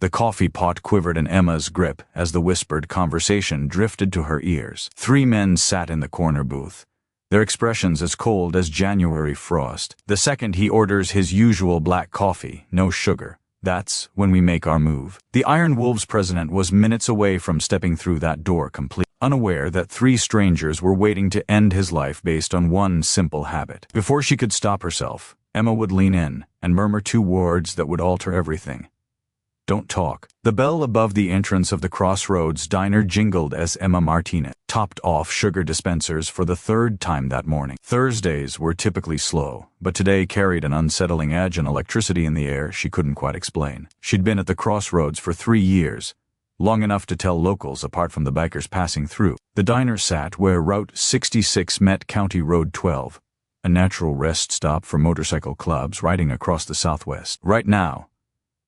The coffee pot quivered in Emma's grip as the whispered conversation drifted to her ears. 3 men sat in the corner booth, their expressions as cold as January frost. The second he orders his usual black coffee, no sugar. That's when we make our move. The Iron Wolves president was minutes away from stepping through that door completely unaware that 3 strangers were waiting to end his life based on one simple habit. Before she could stop herself, Emma would lean in and murmur 2 words that would alter everything. Don't talk. The bell above the entrance of the Crossroads diner jingled as Emma Martinez topped off sugar dispensers for the 3rd time that morning. Thursdays were typically slow, but today carried an unsettling edge and electricity in the air she couldn't quite explain. She'd been at the Crossroads for 3 years, long enough to tell locals apart from the bikers passing through. The diner sat where Route 66 met County Road 12, a natural rest stop for motorcycle clubs riding across the Southwest. Right now,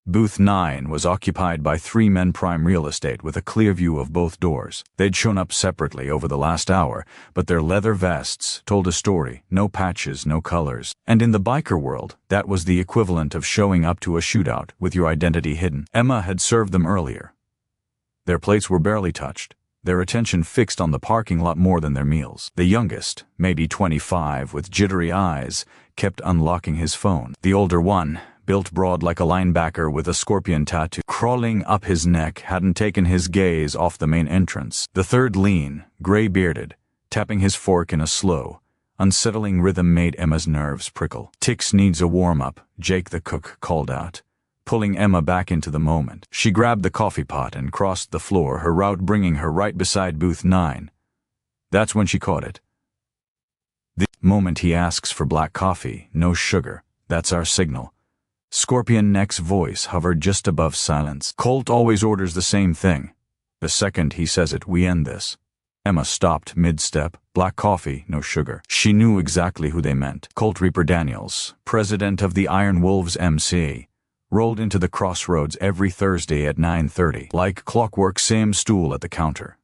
Booth 9 was occupied by 3 men prime real estate with a clear view of both doors. They'd shown up separately over the last hour, but their leather vests told a story, no patches, no colors. And in the biker world, that was the equivalent of showing up to a shootout with your identity hidden. Emma had served them earlier. Their plates were barely touched, their attention fixed on the parking lot more than their meals. The youngest, maybe 25, with jittery eyes, kept unlocking his phone. The older one, built broad like a linebacker with a scorpion tattoo crawling up his neck, hadn't taken his gaze off the main entrance. The third, lean, gray-bearded, tapping his fork in a slow, unsettling rhythm made Emma's nerves prickle. "Tix needs a warm-up," Jake the cook called out, pulling Emma back into the moment. She grabbed the coffee pot and crossed the floor, her route bringing her right beside Booth 9. That's when she caught it. The moment he asks for black coffee, no sugar, that's our signal. Scorpion Neck's voice hovered just above silence. Colt always orders the same thing. The second he says it, we end this. Emma stopped mid-step. Black coffee, no sugar. She knew exactly who they meant. Colt Reaper Daniels, president of the Iron Wolves MC, rolled into the Crossroads every Thursday at 9:30. Like clockwork, same stool at the counter.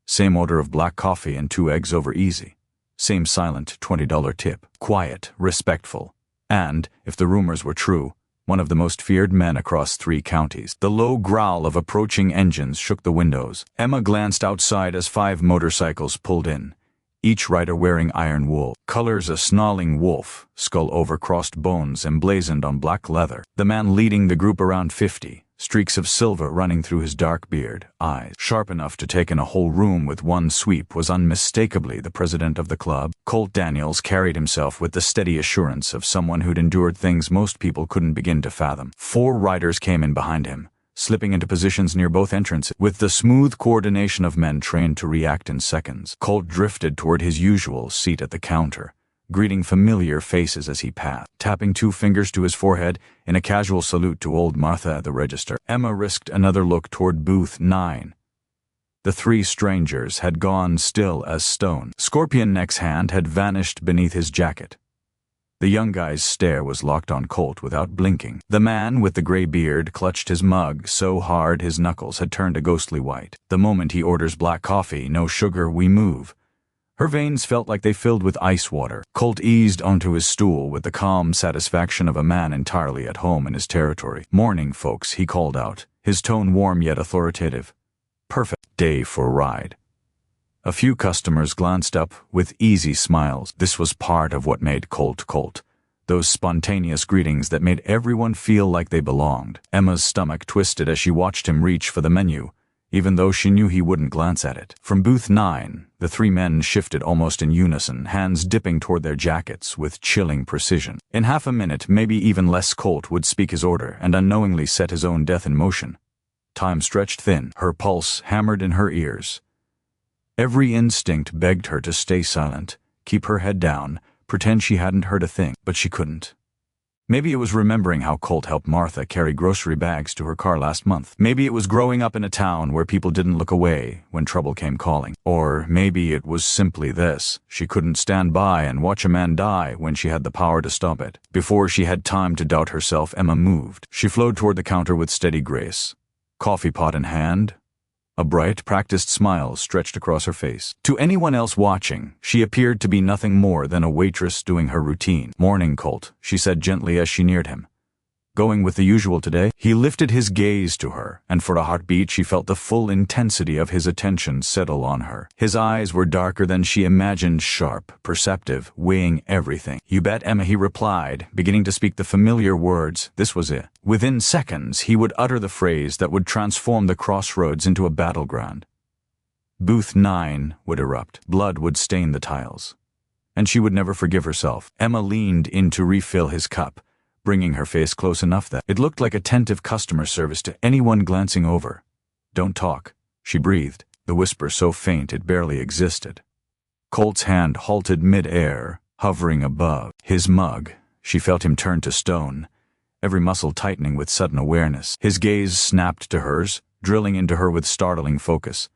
Same order of black coffee and 2 eggs over easy. Same silent $20 tip. Quiet, respectful. And, if the rumors were true, one of the most feared men across 3 counties. The low growl of approaching engines shook the windows. Emma glanced outside as 5 motorcycles pulled in, each rider wearing iron wool. Colors: a snarling wolf, skull over crossed bones emblazoned on black leather. The man leading the group around 50, streaks of silver running through his dark beard, eyes sharp enough to take in a whole room with one sweep, was unmistakably the president of the club. Colt Daniels carried himself with the steady assurance of someone who'd endured things most people couldn't begin to fathom. 4 riders came in behind him, slipping into positions near both entrances. With the smooth coordination of men trained to react in seconds, Colt drifted toward his usual seat at the counter, greeting familiar faces as he passed, tapping 2 fingers to his forehead in a casual salute to old Martha at the register. Emma risked another look toward Booth 9. The 3 strangers had gone still as stone. Scorpion Neck's hand had vanished beneath his jacket. The young guy's stare was locked on Colt without blinking. The man with the gray beard clutched his mug so hard his knuckles had turned a ghostly white. The moment he orders black coffee, no sugar, we move. Her veins felt like they filled with ice water. Colt eased onto his stool with the calm satisfaction of a man entirely at home in his territory. "Morning, folks," he called out, his tone warm yet authoritative. "Perfect day for a ride." A few customers glanced up with easy smiles. This was part of what made Colt Colt. Those spontaneous greetings that made everyone feel like they belonged. Emma's stomach twisted as she watched him reach for the menu, even though she knew he wouldn't glance at it. From Booth 9, the 3 men shifted almost in unison, hands dipping toward their jackets with chilling precision. In half a minute, maybe even less, Colt would speak his order and unknowingly set his own death in motion. Time stretched thin, her pulse hammered in her ears. Every instinct begged her to stay silent, keep her head down, pretend she hadn't heard a thing, but she couldn't. Maybe it was remembering how Colt helped Martha carry grocery bags to her car last month. Maybe it was growing up in a town where people didn't look away when trouble came calling. Or maybe it was simply this: she couldn't stand by and watch a man die when she had the power to stop it. Before she had time to doubt herself, Emma moved. She flowed toward the counter with steady grace, coffee pot in hand. A bright, practiced smile stretched across her face. To anyone else watching, she appeared to be nothing more than a waitress doing her routine. "Morning, Colt," she said gently as she neared him. Going with the usual today? He lifted his gaze to her, and for a heartbeat she felt the full intensity of his attention settle on her. His eyes were darker than she imagined, sharp, perceptive, weighing everything. "You bet, Emma," he replied, beginning to speak the familiar words. This was it. Within seconds, he would utter the phrase that would transform the crossroads into a battleground. Booth 9 would erupt. Blood would stain the tiles. And she would never forgive herself. Emma leaned in to refill his cup, bringing her face close enough that it looked like attentive customer service to anyone glancing over. "Don't talk," she breathed, the whisper so faint it barely existed. Colt's hand halted mid-air, hovering above his mug. She felt him turn to stone, every muscle tightening with sudden awareness. His gaze snapped to hers, drilling into her with startling focus.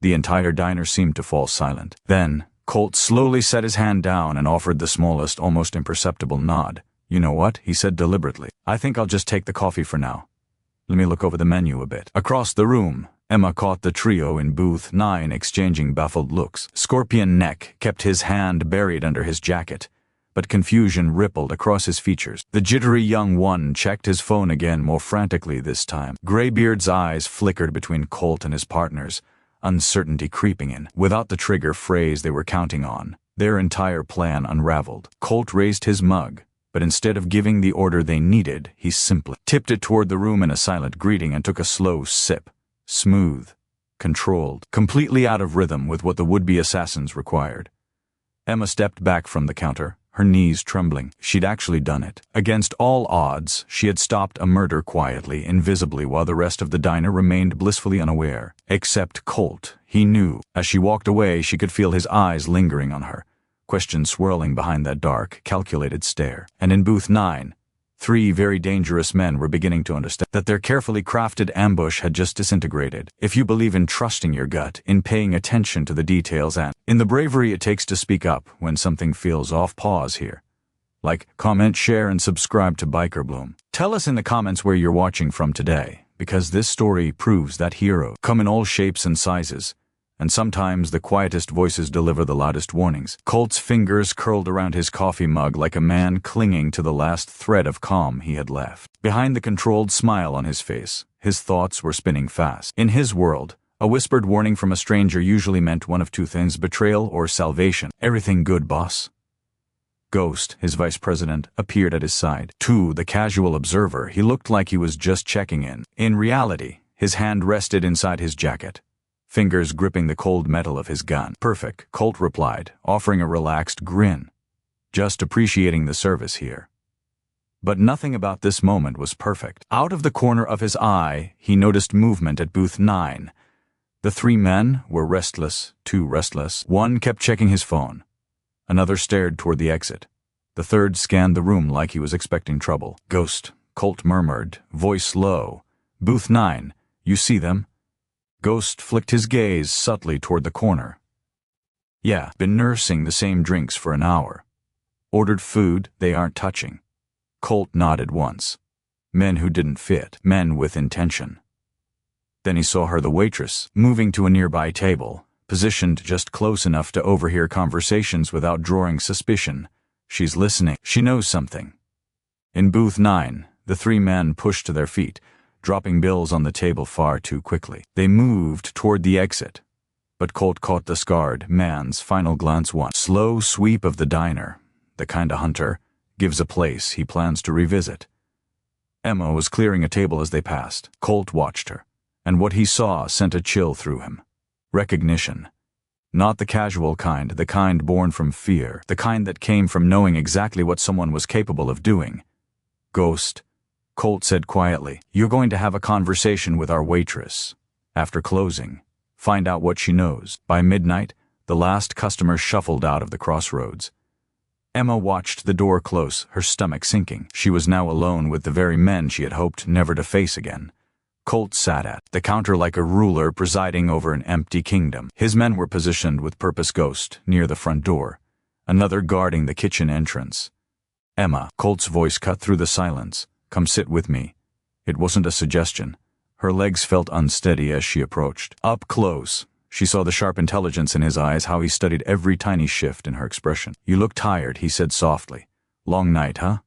The entire diner seemed to fall silent. Then, Colt slowly set his hand down and offered the smallest, almost imperceptible nod. "You know what?" he said deliberately. "I think I'll just take the coffee for now. Let me look over the menu a bit." Across the room, Emma caught the trio in booth 9 exchanging baffled looks. Scorpion Neck kept his hand buried under his jacket, but confusion rippled across his features. The jittery young one checked his phone again, more frantically this time. Graybeard's eyes flickered between Colt and his partners, uncertainty creeping in. Without the trigger phrase they were counting on, their entire plan unraveled. Colt raised his mug, but instead of giving the order they needed, he simply tipped it toward the room in a silent greeting and took a slow sip. Smooth, controlled, completely out of rhythm with what the would-be assassins required. Emma stepped back from the counter, her knees trembling. She'd actually done it. Against all odds, she had stopped a murder quietly, invisibly, while the rest of the diner remained blissfully unaware. Except Colt. He knew. As she walked away, she could feel his eyes lingering on her, questions swirling behind that dark, calculated stare. And in booth 9, 3 very dangerous men were beginning to understand that their carefully crafted ambush had just disintegrated. If you believe in trusting your gut, in paying attention to the details, and in the bravery it takes to speak up when something feels off, pause here. Like, comment, share, and subscribe to Biker Bloom. Tell us in the comments where you're watching from today, because this story proves that heroes come in all shapes and sizes, and sometimes the quietest voices deliver the loudest warnings. Colt's fingers curled around his coffee mug like a man clinging to the last thread of calm he had left. Behind the controlled smile on his face, his thoughts were spinning fast. In his world, a whispered warning from a stranger usually meant one of two things: betrayal or salvation. "Everything good, boss?" Ghost, his vice president, appeared at his side. To the casual observer, he looked like he was just checking in. In reality, his hand rested inside his jacket, fingers gripping the cold metal of his gun. "Perfect," Colt replied, offering a relaxed grin. "Just appreciating the service here." But nothing about this moment was perfect. Out of the corner of his eye, he noticed movement at booth 9. The 3 men were restless, too restless. One kept checking his phone. Another stared toward the exit. The third scanned the room like he was expecting trouble. "Ghost," Colt murmured, voice low. "Booth 9, you see them?" Ghost flicked his gaze subtly toward the corner. "Yeah, been nursing the same drinks for an hour. Ordered food they aren't touching." Colt nodded once. Men who didn't fit, men with intention. Then he saw her, the waitress, moving to a nearby table, positioned just close enough to overhear conversations without drawing suspicion. She's listening. She knows something. In booth 9, the 3 men pushed to their feet, dropping bills on the table far too quickly. They moved toward the exit, but Colt caught the scarred man's final glance. One slow sweep of the diner, the kind a hunter gives a place he plans to revisit. Emma was clearing a table as they passed. Colt watched her, and what he saw sent a chill through him. Recognition. Not the casual kind, the kind born from fear, the kind that came from knowing exactly what someone was capable of doing. "Ghost," Colt said quietly, "you're going to have a conversation with our waitress. After closing, find out what she knows." By midnight, the last customer shuffled out of the crossroads. Emma watched the door close, her stomach sinking. She was now alone with the very men she had hoped never to face again. Colt sat at the counter like a ruler presiding over an empty kingdom. His men were positioned with purpose. Ghost near the front door, another guarding the kitchen entrance. "Emma," Colt's voice cut through the silence, "come sit with me." It wasn't a suggestion. Her legs felt unsteady as she approached. Up close, she saw the sharp intelligence in his eyes, how he studied every tiny shift in her expression. "You look tired," he said softly. "Long night, huh?"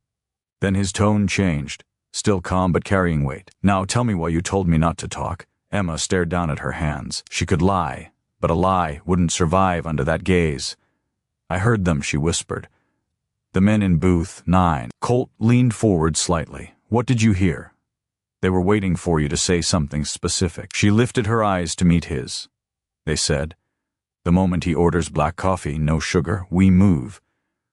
Then his tone changed. still calm but carrying weight. Now tell me why you told me not to talk. Emma stared down at her hands. She could lie, but a lie wouldn't survive under that gaze. I heard them, she whispered. The men in booth 9. Colt leaned forward slightly. What did you hear? They were waiting for you to say something specific. She lifted her eyes to meet his. They said, the moment he orders black coffee, no sugar, we move.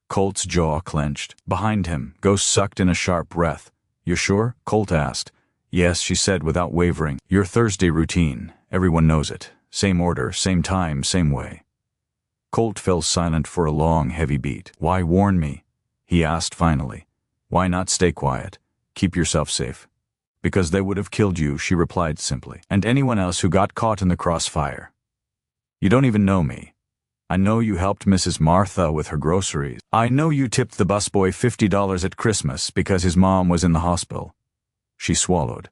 Colt's jaw clenched. Behind him, Ghost sucked in a sharp breath. You're sure? Colt asked. Yes, she said without wavering. Your Thursday routine. Everyone knows it. Same order, same time, same way. Colt fell silent for a long, heavy beat. Why warn me? He asked finally. Why not stay quiet? Keep yourself safe. Because they would have killed you, she replied simply. And anyone else who got caught in the crossfire. You don't even know me. I know you helped Mrs. Martha with her groceries. I know you tipped the busboy $50 at Christmas because his mom was in the hospital. She swallowed.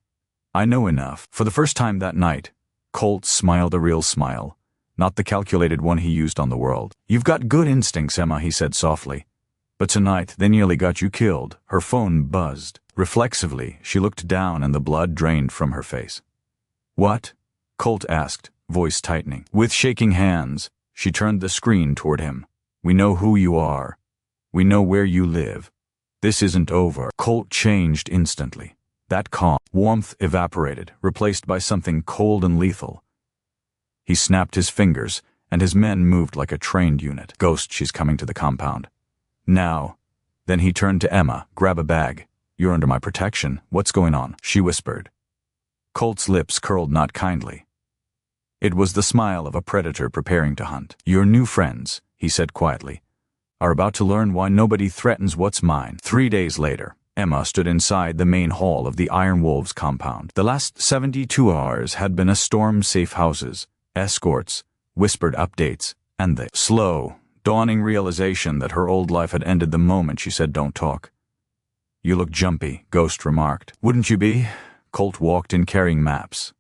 I know enough. For the first time that night, Colt smiled a real smile, not the calculated one he used on the world. You've got good instincts, Emma, he said softly. But tonight, they nearly got you killed. Her phone buzzed. Reflexively, she looked down and the blood drained from her face. What? Colt asked, voice tightening. With shaking hands, she turned the screen toward him. We know who you are. We know where you live. This isn't over. Colt changed instantly. That calm warmth evaporated, replaced by something cold and lethal. He snapped his fingers, and his men moved like a trained unit. Ghost, she's coming to the compound. Now. Then he turned to Emma. Grab a bag. You're under my protection. What's going on? She whispered. Colt's lips curled not kindly. It was the smile of a predator preparing to hunt. Your new friends, he said quietly, are about to learn why nobody threatens what's mine. 3 days later, Emma stood inside the main hall of the Iron Wolves compound. The last 72 hours had been a storm safe houses, escorts, whispered updates, and the slow, dawning realization that her old life had ended the moment she said don't talk. You look jumpy, Ghost remarked. Wouldn't you be? Colt walked in carrying maps.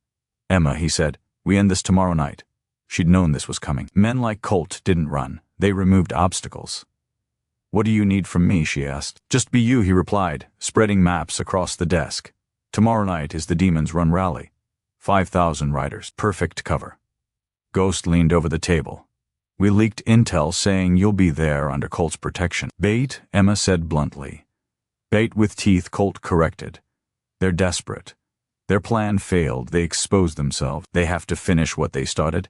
Emma, he said, we end this tomorrow night. She'd known this was coming. Men like Colt didn't run. They removed obstacles. What do you need from me, she asked. Just be you, he replied, spreading maps across the desk. Tomorrow night is the Demons Run rally. 5,000 riders. Perfect cover. Ghost leaned over the table. We leaked intel saying you'll be there under Colt's protection. Bait, Emma said bluntly. Bait with teeth, Colt corrected. They're desperate. Their plan failed. They exposed themselves. They have to finish what they started.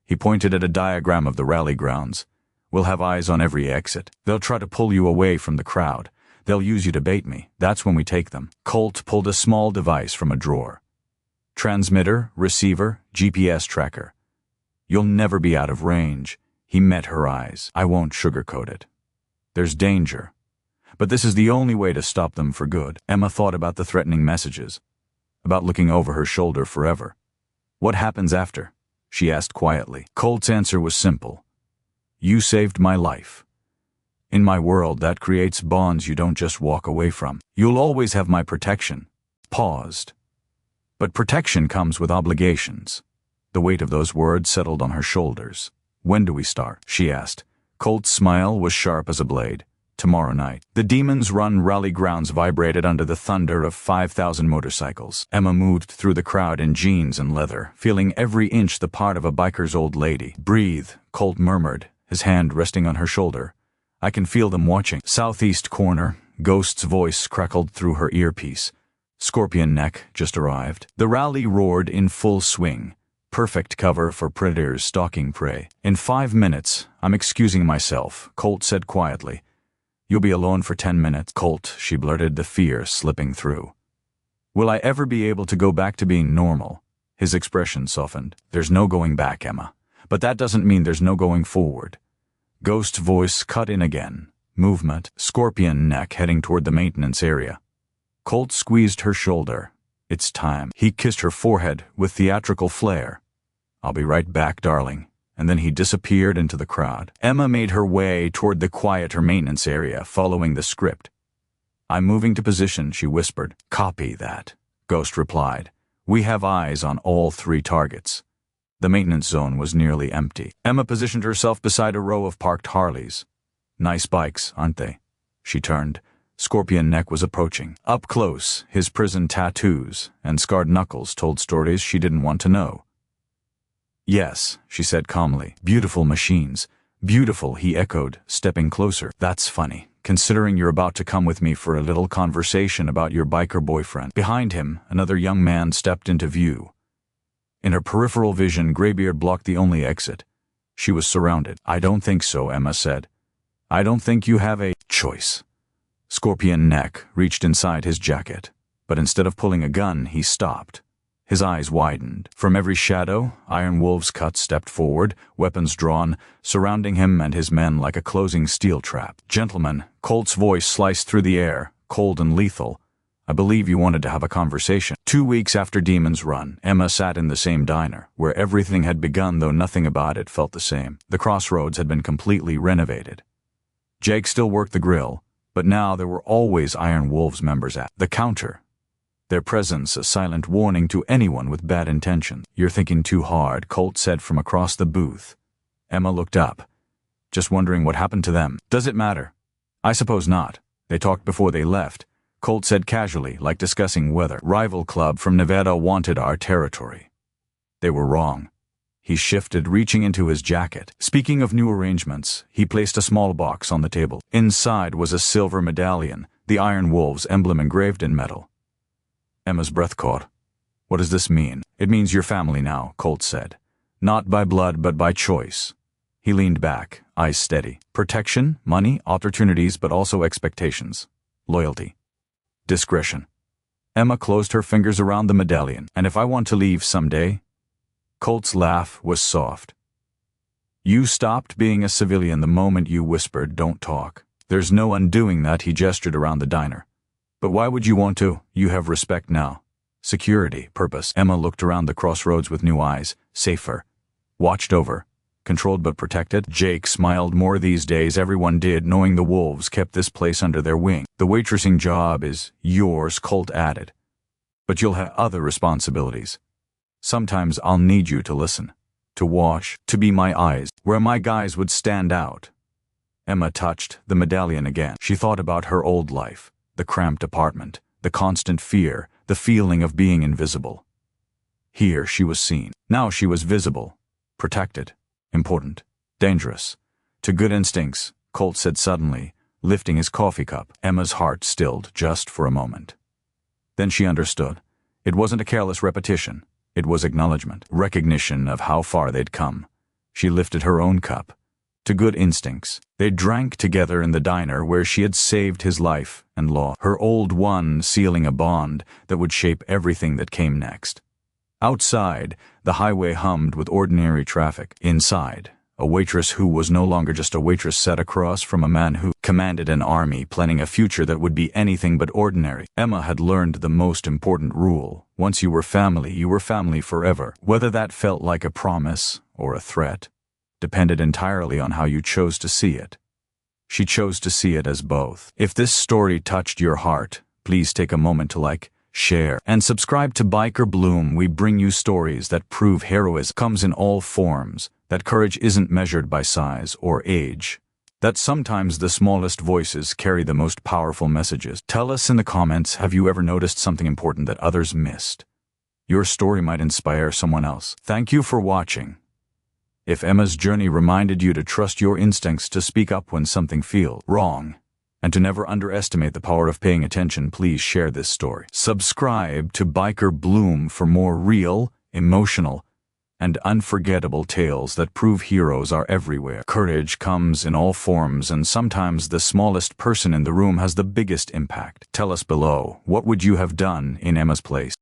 He pointed at a diagram of the rally grounds. We'll have eyes on every exit. They'll try to pull you away from the crowd. They'll use you to bait me. That's when we take them. Colt pulled a small device from a drawer. Transmitter, receiver, GPS tracker. You'll never be out of range. He met her eyes. I won't sugarcoat it. There's danger. But this is the only way to stop them for good. Emma thought about the threatening messages. About looking over her shoulder forever. What happens after? She asked quietly. Colt's answer was simple. You saved my life. In my world, that creates bonds you don't just walk away from. You'll always have my protection. Paused. But protection comes with obligations. The weight of those words settled on her shoulders. When do we start? She asked. Colt's smile was sharp as a blade. Tomorrow night. The Demons Run rally grounds vibrated under the thunder of 5,000 motorcycles. Emma moved through the crowd in jeans and leather, feeling every inch the part of a biker's old lady. Breathe, Colt murmured, his hand resting on her shoulder. I can feel them watching. Southeast corner, Ghost's voice crackled through her earpiece. Scorpion Neck just arrived. The rally roared in full swing. Perfect cover for predators stalking prey. In 5 minutes, I'm excusing myself, Colt said quietly. You'll be alone for 10 minutes. Colt, she blurted, the fear slipping through. Will I ever be able to go back to being normal? His expression softened. There's no going back, Emma. But that doesn't mean there's no going forward. Ghost's voice cut in again. Movement. Scorpion Neck heading toward the maintenance area. Colt squeezed her shoulder. It's time. He kissed her forehead with theatrical flair. I'll be right back, darling. And then he disappeared into the crowd. Emma made her way toward the quieter maintenance area, following the script. I'm moving to position, she whispered. Copy that, Ghost replied. We have eyes on all 3 targets. The maintenance zone was nearly empty. Emma positioned herself beside a row of parked Harleys. Nice bikes, aren't they? She turned. Scorpion Neck was approaching. Up close, his prison tattoos and scarred knuckles told stories she didn't want to know. "Yes," she said calmly. "Beautiful machines." "Beautiful," he echoed, stepping closer. "That's funny, considering you're about to come with me for a little conversation about your biker boyfriend." Behind him, another young man stepped into view. In her peripheral vision, Graybeard blocked the only exit. She was surrounded. "I don't think so," Emma said. "I don't think you have a choice." Scorpion Neck reached inside his jacket, but instead of pulling a gun, he stopped. His eyes widened. From every shadow, Iron Wolf's cut stepped forward, weapons drawn, surrounding him and his men like a closing steel trap. "Gentlemen," Colt's voice sliced through the air, cold and lethal. "I believe you wanted to have a conversation." 2 weeks after Demon's Run, Emma sat in the same diner, where everything had begun though nothing about it felt the same. The crossroads had been completely renovated. Jake still worked the grill, but now there were always Iron Wolves members at the counter. Their presence a silent warning to anyone with bad intentions. "You're thinking too hard," Colt said from across the booth. Emma looked up. "Just wondering what happened to them." "Does it matter?" "I suppose not. They talked before they left," Colt said casually, like discussing weather. "Rival club from Nevada wanted our territory." They were wrong. He shifted, reaching into his jacket. Speaking of new arrangements, he placed a small box on the table. Inside was a silver medallion, the Iron Wolves emblem engraved in metal. Emma's breath caught. "What does this mean?" "It means you're family now," Colt said. "Not by blood, but by choice." He leaned back, eyes steady. "Protection, money, opportunities, but also expectations. Loyalty. Discretion." Emma closed her fingers around the medallion. "And if I want to leave someday?" Colt's laugh was soft. "You stopped being a civilian the moment you whispered, 'Don't talk.' There's no undoing that." He gestured around the diner. "But why would you want to? You have respect now. Security, purpose." Emma looked around the crossroads with new eyes. Safer. Watched over. Controlled but protected. Jake smiled more these days. Everyone did, knowing the Wolves kept this place under their wing. "The waitressing job is yours," Colt added. "But you'll have other responsibilities. Sometimes I'll need you to listen, to wash, to be my eyes, where my guys would stand out." Emma touched the medallion again. She thought about her old life. The cramped apartment, the constant fear, the feeling of being invisible. Here she was seen. Now she was visible, protected, important, dangerous. "To good instincts," Colt said suddenly, lifting his coffee cup. Emma's heart stilled just for a moment. Then she understood. It wasn't a careless repetition. It was acknowledgement, recognition of how far they'd come. She lifted her own cup. To good instincts. They drank together in the diner where she had saved his life and law, her old one sealing a bond that would shape everything that came next. Outside, the highway hummed with ordinary traffic. Inside, a waitress who was no longer just a waitress sat across from a man who commanded an army, planning a future that would be anything but ordinary. Emma had learned the most important rule. Once you were family forever. Whether that felt like a promise or a threat depended entirely on how you chose to see it. She chose to see it as both. If this story touched your heart, please take a moment to like, share, and subscribe to Biker Bloom. We bring you stories that prove heroism comes in all forms, that courage isn't measured by size or age, that sometimes the smallest voices carry the most powerful messages. Tell us in the comments, have you ever noticed something important that others missed? Your story might inspire someone else. Thank you for watching. If Emma's journey reminded you to trust your instincts, to speak up when something feels wrong, and to never underestimate the power of paying attention, please share this story. Subscribe to Biker Bloom for more real, emotional, and unforgettable tales that prove heroes are everywhere. Courage comes in all forms, and sometimes the smallest person in the room has the biggest impact. Tell us below, what would you have done in Emma's place?